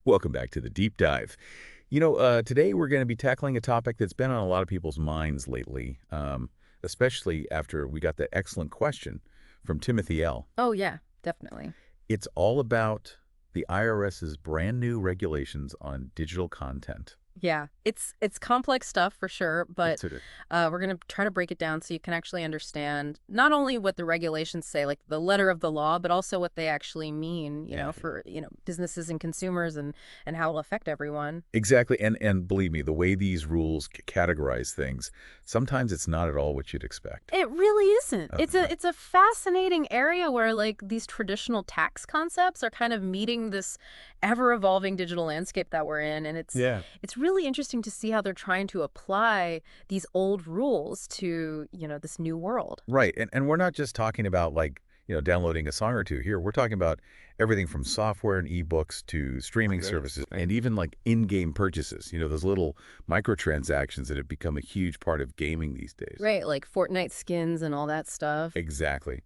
Welcome back to the Deep Dive. Today we're going to be tackling a topic that's been on a lot of people's minds lately, especially after we got that excellent question from Timothy L. Oh, yeah, definitely. It's all about the IRS's brand new regulations on digital content. Yeah, it's complex stuff for sure, but It's sort of we're going to try to break it down so you can actually understand not only what the regulations say, like the letter of the law, but also what they actually mean, yeah, for, businesses and consumers and how it'll affect everyone. exactly. And believe me, the way these rules categorize things, sometimes it's not at all what you'd expect. It really isn't. Uh, It's a fascinating area where like these traditional tax concepts are kind of meeting this ever-evolving digital landscape that we're in, and yeah. it's really interesting to see how they're trying to apply these old rules to, this new world. Right. And we're not just talking about downloading a song or two here. We're talking about everything from software and ebooks to streaming services and even like in-game purchases, those little microtransactions that have become a huge part of gaming these days. Right, like Fortnite skins and all that stuff. Exactly.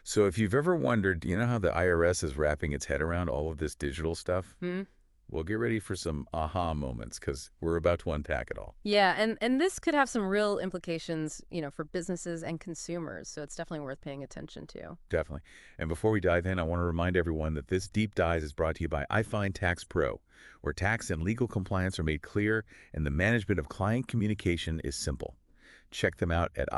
So if you've ever wondered, how the IRS is wrapping its head around all of this digital stuff, Hmm. well, get ready for some aha moments because we're about to unpack it all. Yeah, and this could have some real implications, for businesses and consumers, so it's definitely worth paying attention to. Definitely. And before we dive in, I want to remind everyone that this deep dive is brought to you by iFindTaxPro, where tax and legal compliance are made clear and the management of client communication is simple. Check them out at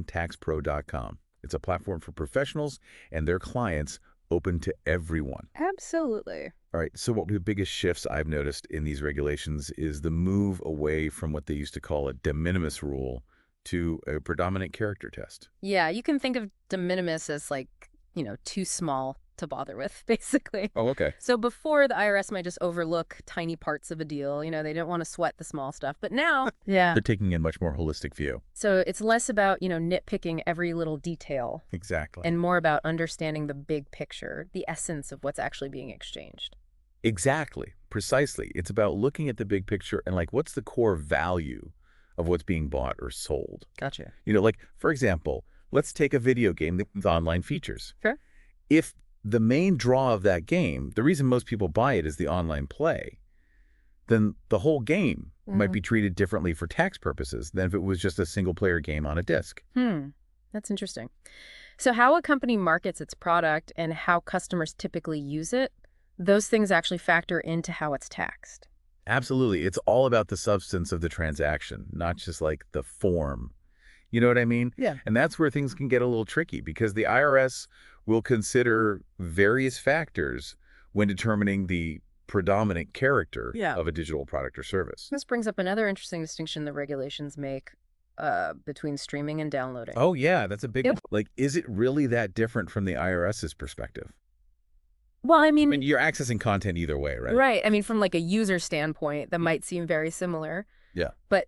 iFindTaxPro.com. It's a platform for professionals and their clients, open to everyone. Absolutely. All right, so one of the biggest shifts I've noticed in these regulations is the move away from what they used to call a de minimis rule to a predominant character test. Yeah, you can think of de minimis as like, too small to bother with, basically. Oh, okay. So before, the IRS might just overlook tiny parts of a deal. They don't want to sweat the small stuff. But now, yeah. They're taking a much more holistic view. So it's less about, nitpicking every little detail Exactly. and more about understanding the big picture, the essence of what's actually being exchanged. Exactly. Precisely. It's about looking at the big picture and what's the core value of what's being bought or sold. Gotcha. For example, let's take a video game with online features. Sure. If the main draw of that game, the reason most people buy it is the online play, then the whole game might be treated differently for tax purposes than if it was just a single-player game on a disc. That's interesting. So how a company markets its product and how customers typically use it, those things actually factor into how it's taxed. Absolutely. It's all about the substance of the transaction, not just the form. You know what I mean? Yeah. And that's where things can get a little tricky because the IRS will consider various factors when determining the predominant character of a digital product or service. This brings up another interesting distinction the regulations make between streaming and downloading. Oh, yeah, that's a big Yep. one. Is it really that different from the IRS's perspective? Well, I I mean, mean, you're accessing content either way, right? right. I mean, from like a user standpoint, that might seem very similar. Yeah. But,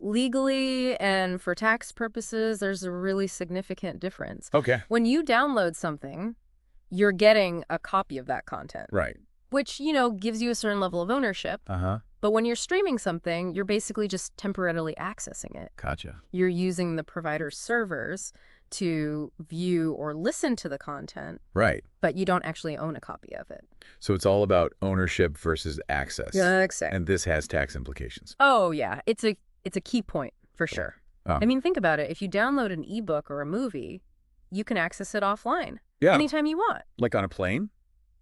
legally and for tax purposes, there's a really significant difference. Okay. When you download something, you're getting a copy of that content, Right. which, gives you a certain level of ownership. Uh-huh. But when you're streaming something, you're basically just temporarily accessing it. Gotcha. You're using the provider's servers to view or listen to the content, Right. but you don't actually own a copy of it. So it's all about ownership versus access. Exactly. And this has tax implications. Oh, yeah. It's a key point for sure. Oh. I mean, think about it. If you download an ebook or a movie, you can access it offline Yeah. anytime you want. Like on a plane?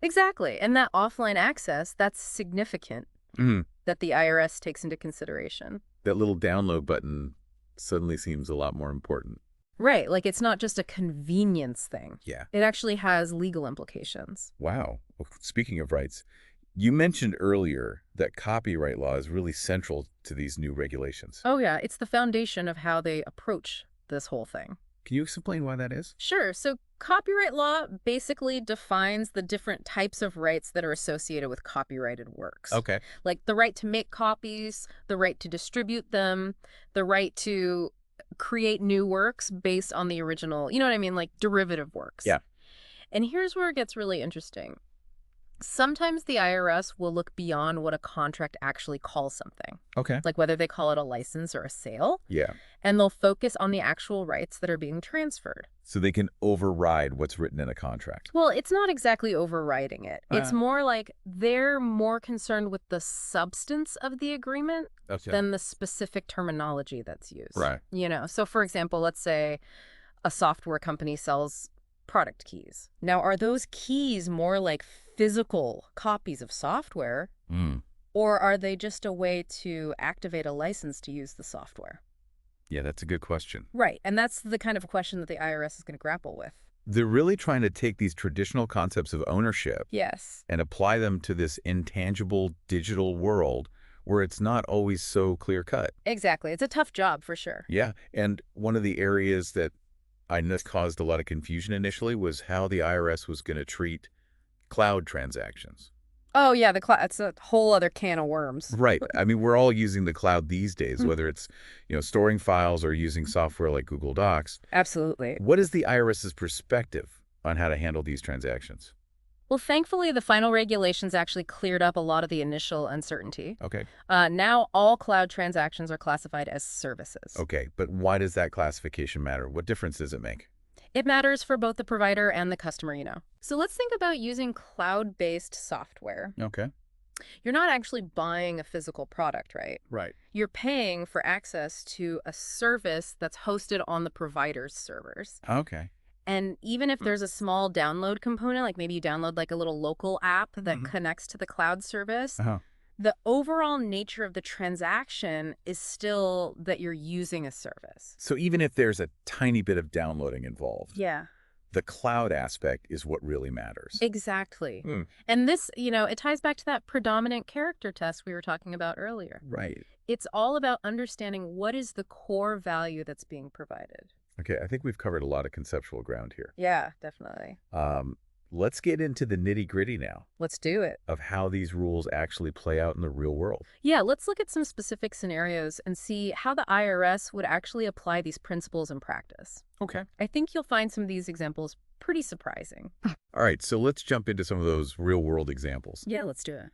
Exactly. And that offline access, that's significant that the IRS takes into consideration. That little download button suddenly seems a lot more important. Right. Like it's not just a convenience thing. Yeah. It actually has legal implications. Wow. Well, speaking of rights, you mentioned earlier that copyright law is really central to these new regulations. Oh, yeah. It's the foundation of how they approach this whole thing. Can you explain why that is? Sure. So copyright law basically defines the different types of rights that are associated with copyrighted works. Okay. Like the right to make copies, the right to distribute them, the right to create new works based on the original, you know what I mean? Like derivative works. Yeah. And here's where it gets really interesting. Sometimes the IRS will look beyond what a contract actually calls something, Okay. like whether they call it a license or a sale, Yeah. and they'll focus on the actual rights that are being transferred. So they can override what's written in a contract. Well, it's not exactly overriding it. It's Uh, more like they're more concerned with the substance of the agreement okay. than the specific terminology that's used. Right. So for example, let's say a software company sells product keys. Now, are those keys more like physical copies of software, Mm. or are they just a way to activate a license to use the software? Yeah, that's a good question. Right. And that's the kind of question that the IRS is going to grapple with. They're really trying to take these traditional concepts of ownership Yes. and apply them to this intangible digital world where it's not always so clear-cut. Exactly. It's a tough job for sure. Yeah, and one of the areas that I know caused a lot of confusion initially was how the IRS was going to treat cloud transactions. Oh, yeah, it's a whole other can of worms. Right. I mean, we're all using the cloud these days, whether it's, storing files or using software like Google Docs. Absolutely. What is the IRS's perspective on how to handle these transactions? Well, thankfully, the final regulations actually cleared up a lot of the initial uncertainty. Okay. Now, all cloud transactions are classified as services. Okay, but why does that classification matter? What difference does it make? It matters for both the provider and the customer. So let's think about using cloud-based software. Okay. You're not actually buying a physical product, right? Right. You're paying for access to a service that's hosted on the provider's servers. Okay. And even if there's a small download component, like maybe you download like a little local app that connects to the cloud service, Uh-huh. the overall nature of the transaction is still that you're using a service. So even if there's a tiny bit of downloading involved, Yeah. the cloud aspect is what really matters. Exactly. Hmm. And this, it ties back to that predominant character test we were talking about earlier. Right. It's all about understanding what is the core value that's being provided. Okay, I think we've covered a lot of conceptual ground here. Yeah, definitely. Let's get into the nitty-gritty now Let's do it. of how these rules actually play out in the real world. Yeah, let's look at some specific scenarios and see how the IRS would actually apply these principles in practice. Okay. I think you'll find some of these examples pretty surprising. All right, so let's jump into some of those real-world examples. Yeah, let's do it.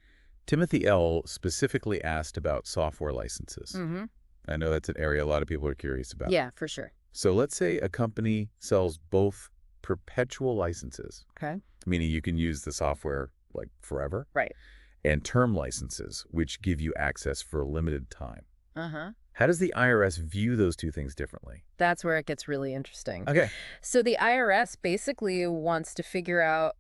Timothy L. specifically asked about software licenses. Mm-hmm. I know that's an area a lot of people are curious about. Yeah, for sure. So let's say a company sells both perpetual licenses, Okay. meaning you can use the software like forever, Right. and term licenses, which give you access for a limited time. Uh-huh. How does the IRS view those two things differently? That's where it gets really interesting. Okay. So the IRS basically wants to figure out,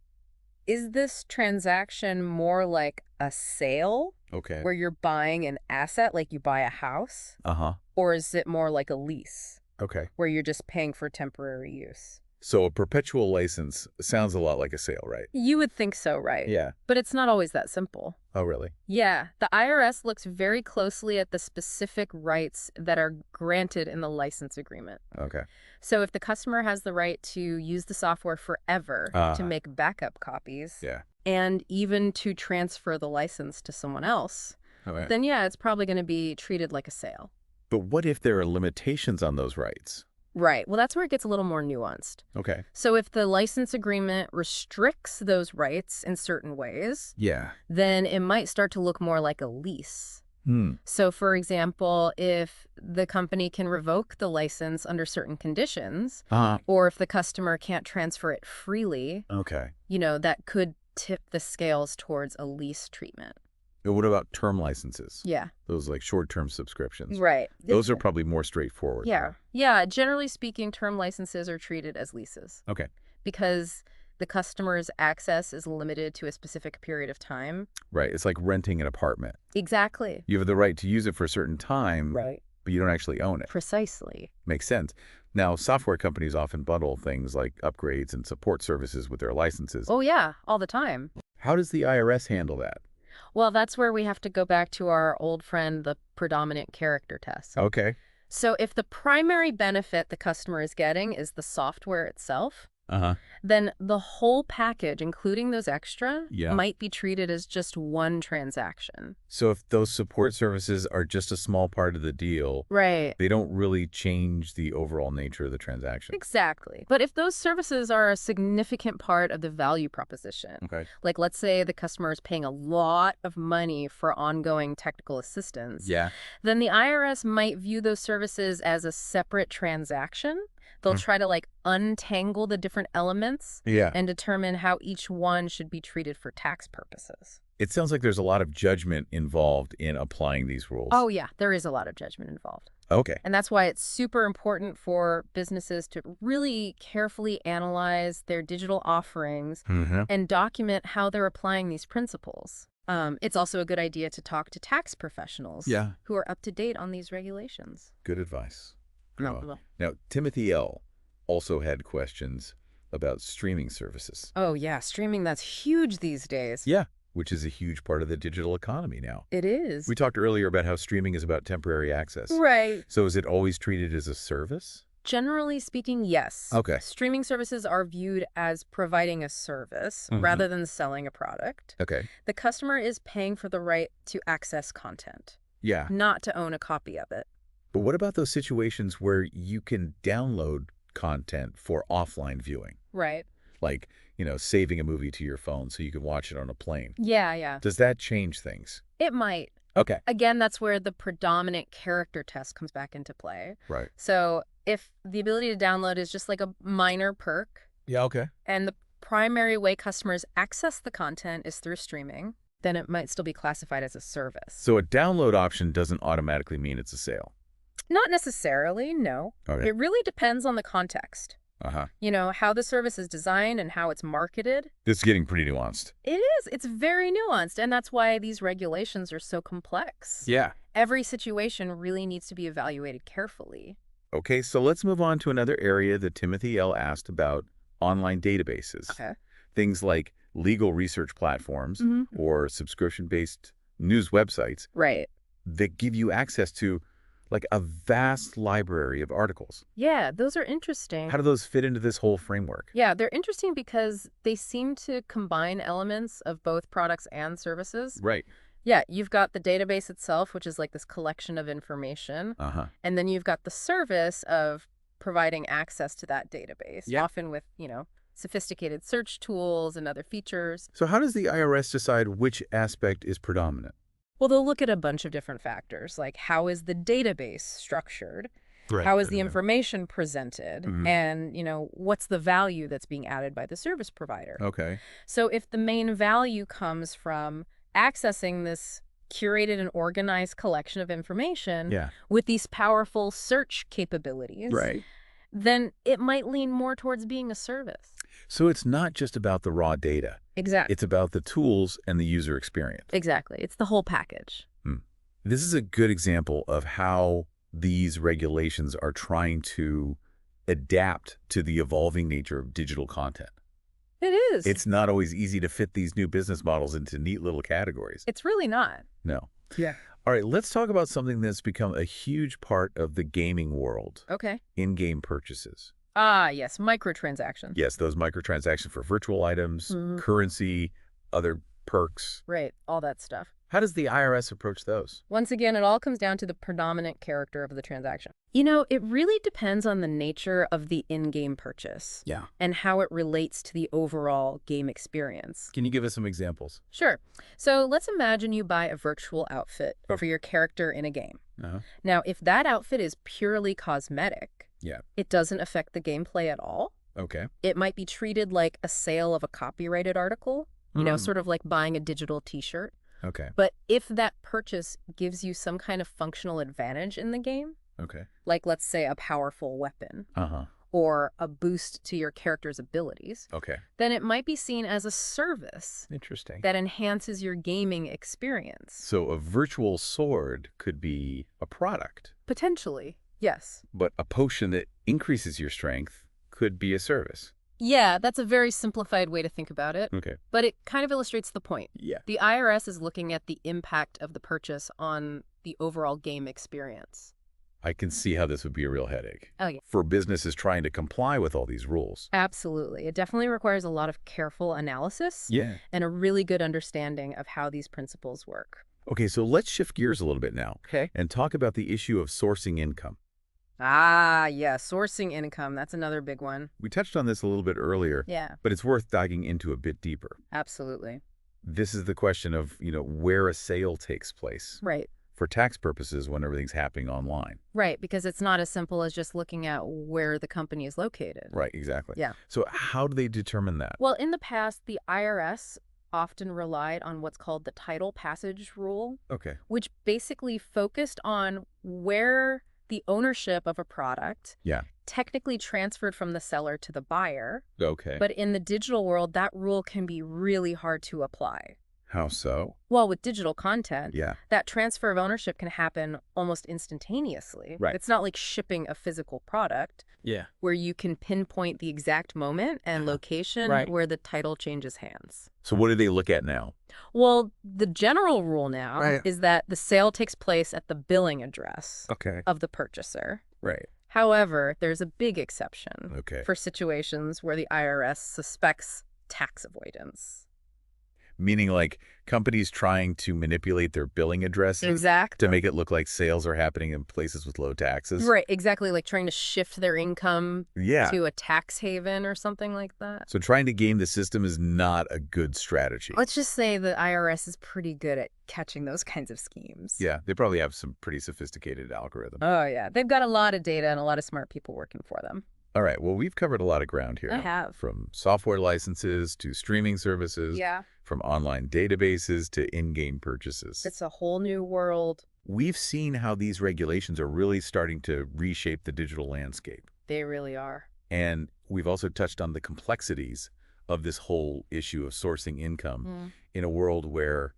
is this transaction more like a sale Okay. where you're buying an asset like you buy a house? Uh-huh. Or is it more like a lease Okay. where you're just paying for temporary use? So a perpetual license sounds a lot like a sale, right? You would think so, right? Yeah. But it's not always that simple. Oh, really? Yeah, the IRS looks very closely at the specific rights that are granted in the license agreement. Okay. So if the customer has the right to use the software forever to make backup copies Yeah. and even to transfer the license to someone else, Okay. then yeah, it's probably going to be treated like a sale. But what if there are limitations on those rights? Right. Well, that's where it gets a little more nuanced. Okay. So if the license agreement restricts those rights in certain ways, Yeah. then it might start to look more like a lease. Hmm. So, for example, if the company can revoke the license under certain conditions, or if the customer can't transfer it freely, Okay. that could tip the scales towards a lease treatment. And what about term licenses? Yeah. Those like short-term subscriptions. Right. Those are probably more straightforward. Yeah. Yeah. Generally speaking, term licenses are treated as leases Okay. because the customer's access is limited to a specific period of time. Right. It's like renting an apartment. Exactly. You have the right to use it for a certain time, Right. but you don't actually own it. Precisely. Makes sense. Now, software companies often bundle things like upgrades and support services with their licenses. Oh, yeah. All the time. How does the IRS handle that? Well, that's where we have to go back to our old friend, the predominant character test. Okay. So if the primary benefit the customer is getting is the software itself, Uh-huh. then the whole package, including those extra, Yeah. might be treated as just one transaction. So if those support services are just a small part of the deal, Right. they don't really change the overall nature of the transaction. Exactly. But if those services are a significant part of the value proposition, Okay. like let's say the customer is paying a lot of money for ongoing technical assistance, Yeah. then the IRS might view those services as a separate transaction. They'll try to untangle the different elements Yeah. and determine how each one should be treated for tax purposes. It sounds like there's a lot of judgment involved in applying these rules. Oh, yeah, there is a lot of judgment involved. Okay. And that's why it's super important for businesses to really carefully analyze their digital offerings Mm-hmm. and document how they're applying these principles. It's also a good idea to talk to tax professionals who are up to date on these regulations. Good advice. No. Now, Timothy L. also had questions about streaming services. Oh, yeah, streaming, that's huge these days. Yeah, which is a huge part of the digital economy now. It is. We talked earlier about how streaming is about temporary access. Right. So is it always treated as a service? Generally speaking, yes. Okay. Streaming services are viewed as providing a service rather than selling a product. Okay. The customer is paying for the right to access content, Yeah. not to own a copy of it. But what about those situations where you can download content for offline viewing? Right. Like, saving a movie to your phone so you can watch it on a plane. Yeah. Does that change things? It might. Okay. Again, that's where the predominant character test comes back into play. Right. So if the ability to download is just like a minor perk, Yeah, okay. and the primary way customers access the content is through streaming, then it might still be classified as a service. So a download option doesn't automatically mean it's a sale. Not necessarily, no. Okay. It really depends on the context. Uh-huh. How the service is designed and how it's marketed. This is getting pretty nuanced. It is. It's very nuanced, and that's why these regulations are so complex. Yeah. Every situation really needs to be evaluated carefully. Okay, so let's move on to another area that Timothy L. asked about: online databases. Okay. Things like legal research platforms or subscription-based news websites Right. that give you access to a vast library of articles. Yeah, those are interesting. How do those fit into this whole framework? Yeah, they're interesting because they seem to combine elements of both products and services. Right. Yeah, you've got the database itself, which is like this collection of information. Uh-huh. And then you've got the service of providing access to that database, Yeah. often with, sophisticated search tools and other features. So how does the IRS decide which aspect is predominant? Well, they'll look at a bunch of different factors, like how is the database structured? Right. How is the information presented? Mhm. And, what's the value that's being added by the service provider? Okay. So if the main value comes from accessing this curated and organized collection of information Yeah. with these powerful search capabilities, Right. then it might lean more towards being a service. So it's not just about the raw data. Exactly. It's about the tools and the user experience. Exactly. It's the whole package. This is a good example of how these regulations are trying to adapt to the evolving nature of digital content. It is. It's not always easy to fit these new business models into neat little categories. It's really not. No. Yeah. All right, let's talk about something that's become a huge part of the gaming world: Okay. in-game purchases. Ah, yes. Microtransactions. Yes, those microtransactions for virtual items, currency, other perks. Right. All that stuff. How does the IRS approach those? Once again, it all comes down to the predominant character of the transaction. It really depends on the nature of the in-game purchase. Yeah. And how it relates to the overall game experience. Can you give us some examples? Sure. So let's imagine you buy a virtual outfit for your character in a game. Uh-huh. Now, if that outfit is purely cosmetic, Yeah. it doesn't affect the gameplay at all. Okay. It might be treated like a sale of a copyrighted article, sort of like buying a digital t-shirt. Okay. But if that purchase gives you some kind of functional advantage in the game, Okay. like let's say a powerful weapon Uh-huh. or a boost to your character's abilities, Okay. then it might be seen as a service Interesting. that enhances your gaming experience. So a virtual sword could be a product, Potentially, yes. but a potion that increases your strength could be a service. Yeah, that's a very simplified way to think about it, Okay. but it kind of illustrates the point. Yeah. The IRS is looking at the impact of the purchase on the overall game experience. I can see how this would be a real headache Oh, yeah. for businesses trying to comply with all these rules. Absolutely. It definitely requires a lot of careful analysis Yeah. and a really good understanding of how these principles work. Okay, so let's shift gears a little bit now Okay. and talk about the issue of sourcing income. Ah, yeah, sourcing income. That's another big one. We touched on this a little bit earlier, Yeah, but it's worth diving into a bit deeper. absolutely. This is the question of, where a sale takes place Right. for tax purposes when everything's happening online. Right, because it's not as simple as just looking at where the company is located. Right, exactly. Yeah. So how do they determine that? Well, in the past, the IRS often relied on what's called the title passage rule, Okay. which basically focused on where the ownership of a product Yeah. technically transferred from the seller to the buyer. Okay. But in the digital world, that rule can be really hard to apply. How so? Well, with digital content, Yeah. that transfer of ownership can happen almost instantaneously. Right. It's not like shipping a physical product Yeah. where you can pinpoint the exact moment and location Right. where the title changes hands. So what do they look at now? Well, the general rule now Right. is that the sale takes place at the billing address Okay. of the purchaser. Right. However, there's a big exception Okay. for situations where the IRS suspects tax avoidance. Meaning like companies trying to manipulate their billing addresses Exactly. to make it look like sales are happening in places with low taxes. Right, exactly, like trying to shift their income Yeah. to a tax haven or something like that. So trying to game the system is not a good strategy. Let's just say the IRS is pretty good at catching those kinds of schemes. Yeah, they probably have some pretty sophisticated algorithms. Oh, yeah. They've got a lot of data and a lot of smart people working for them. All right, well, we've covered a lot of ground here. I have. From software licenses to streaming services, Yeah. from online databases to in-game purchases. It's a whole new world. We've seen how these regulations are really starting to reshape the digital landscape. They really are. And we've also touched on the complexities of this whole issue of sourcing income in a world where,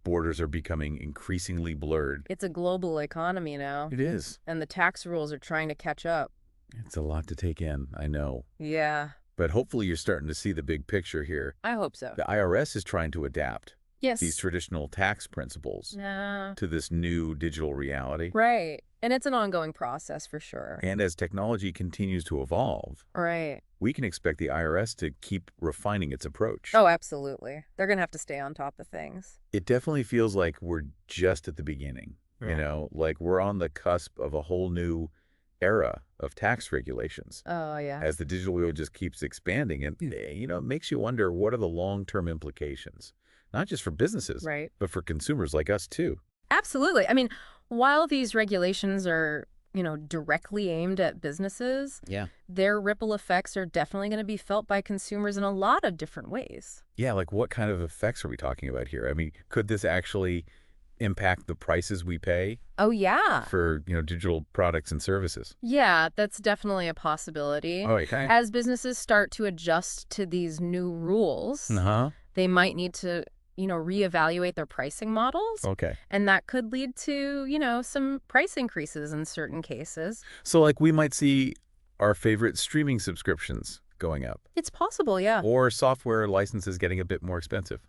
borders are becoming increasingly blurred. It's a global economy now, It is. and the tax rules are trying to catch up. It's a lot to take in, I know. Yeah, But hopefully you're starting to see the big picture here. I hope so. The IRS is trying to adapt Yes. these traditional tax principles Yeah. to this new digital reality. Right. And it's an ongoing process for sure. And as technology continues to evolve, Right. we can expect the IRS to keep refining its approach. Oh, absolutely. They're going to have to stay on top of things. It definitely feels like we're just at the beginning, like we're on the cusp of a whole new era of tax regulations. Oh, yeah. As the digital world just keeps expanding, and it makes you wonder, what are the long-term implications, not just for businesses, Right. but for consumers like us too. Absolutely. I mean, while these regulations are, directly aimed at businesses, Yeah. their ripple effects are definitely going to be felt by consumers in a lot of different ways. Yeah, like what kind of effects are we talking about here? I mean, could this actually impact the prices we pay Oh, yeah. for, digital products and services? Yeah, that's definitely a possibility. Oh, okay. As businesses start to adjust to these new rules, Uh-huh. they might need to, reevaluate their pricing models. Okay. And that could lead to, some price increases in certain cases. So like we might see our favorite streaming subscriptions going up It's possible, yeah. or software licenses getting a bit more expensive.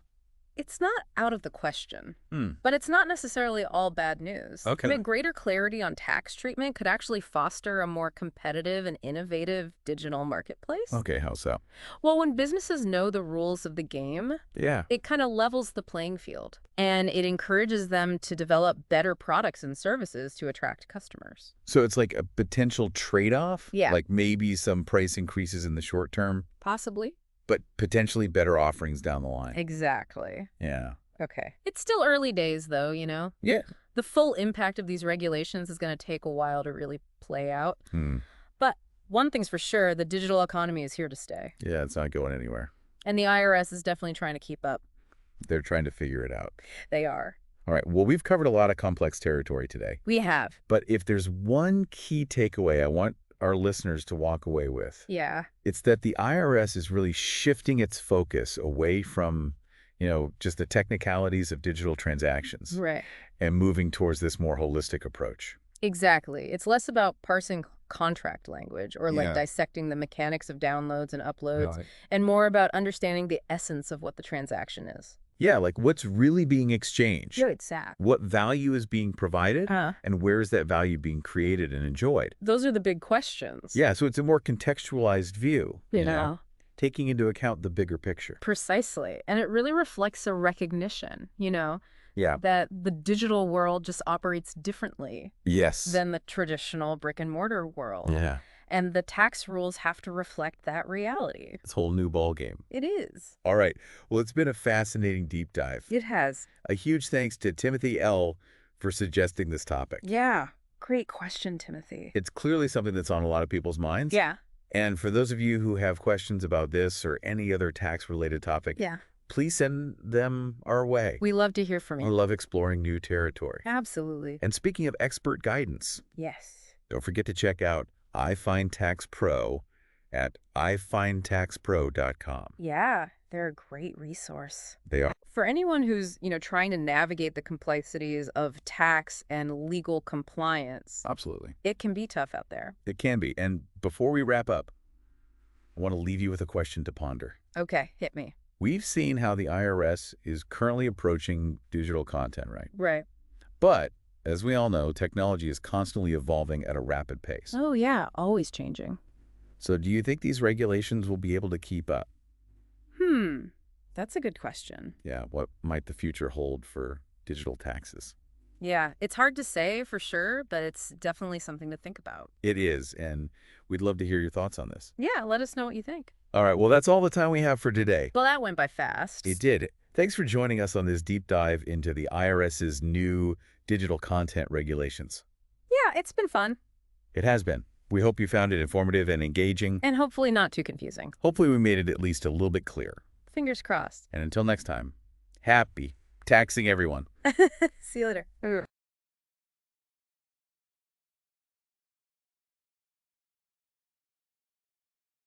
It's not out of the question, Hmm. but it's not necessarily all bad news. Okay. I mean, greater clarity on tax treatment could actually foster a more competitive and innovative digital marketplace. Okay, how so? Well, when businesses know the rules of the game, Yeah. it kind of levels the playing field, and it encourages them to develop better products and services to attract customers. So it's like a potential trade-off? Yeah. Like maybe some price increases in the short term, Possibly. but potentially better offerings down the line. Exactly. Yeah. Okay. It's still early days, though, Yeah. The full impact of these regulations is going to take a while to really play out. Hmm. But one thing's for sure, the digital economy is here to stay. Yeah, it's not going anywhere. And the IRS is definitely trying to keep up. They're trying to figure it out. They are. All right, well, we've covered a lot of complex territory today. We have. But if there's one key takeaway I want our listeners to walk away with, Yeah. it's that the IRS is really shifting its focus away from, just the technicalities of digital transactions Right. and moving towards this more holistic approach. Exactly. It's less about parsing contract language or Yeah. dissecting the mechanics of downloads and uploads, Right. and more about understanding the essence of what the transaction is. Yeah, like what's really being exchanged? Yeah, exactly. What value is being provided? And where is that value being created and enjoyed? Those are the big questions. Yeah, so it's a more contextualized view, You know, taking into account the bigger picture. precisely. And it really reflects a recognition, Yeah. that the digital world just operates differently Yes. than the traditional brick and mortar world. Yeah. And the tax rules have to reflect that reality. It's a whole new ball game. It is. All right. Well, it's been a fascinating deep dive. It has. A huge thanks to Timothy L. for suggesting this topic. Yeah. Great question, Timothy. It's clearly something that's on a lot of people's minds. Yeah. And for those of you who have questions about this or any other tax-related topic, Yeah. please send them our way. We love to hear from We you. love exploring new territory. Absolutely. And speaking of expert guidance, Yes. don't forget to check out iFindTaxPro at iFindTaxPro.com. Yeah. They're a great resource. They are. For anyone who's, trying to navigate the complexities of tax and legal compliance, Absolutely. it can be tough out there. It can be. And before we wrap up, I want to leave you with a question to ponder. Okay, hit me. We've seen how the IRS is currently approaching digital content, right? Right. But as we all know, technology is constantly evolving at a rapid pace. Oh, yeah. Always changing. So do you think these regulations will be able to keep up? That's a good question. Yeah, what might the future hold for digital taxes? Yeah, it's hard to say for sure, but it's definitely something to think about. It is, and we'd love to hear your thoughts on this. Yeah, let us know what you think. All right, well, that's all the time we have for today. Well, that went by fast. It did. Thanks for joining us on this deep dive into the IRS's new digital content regulations. Yeah, it's been fun. It has been. We hope you found it informative and engaging. And hopefully not too confusing. Hopefully we made it at least a little bit clear. Fingers crossed. And until next time, happy taxing everyone. See you later.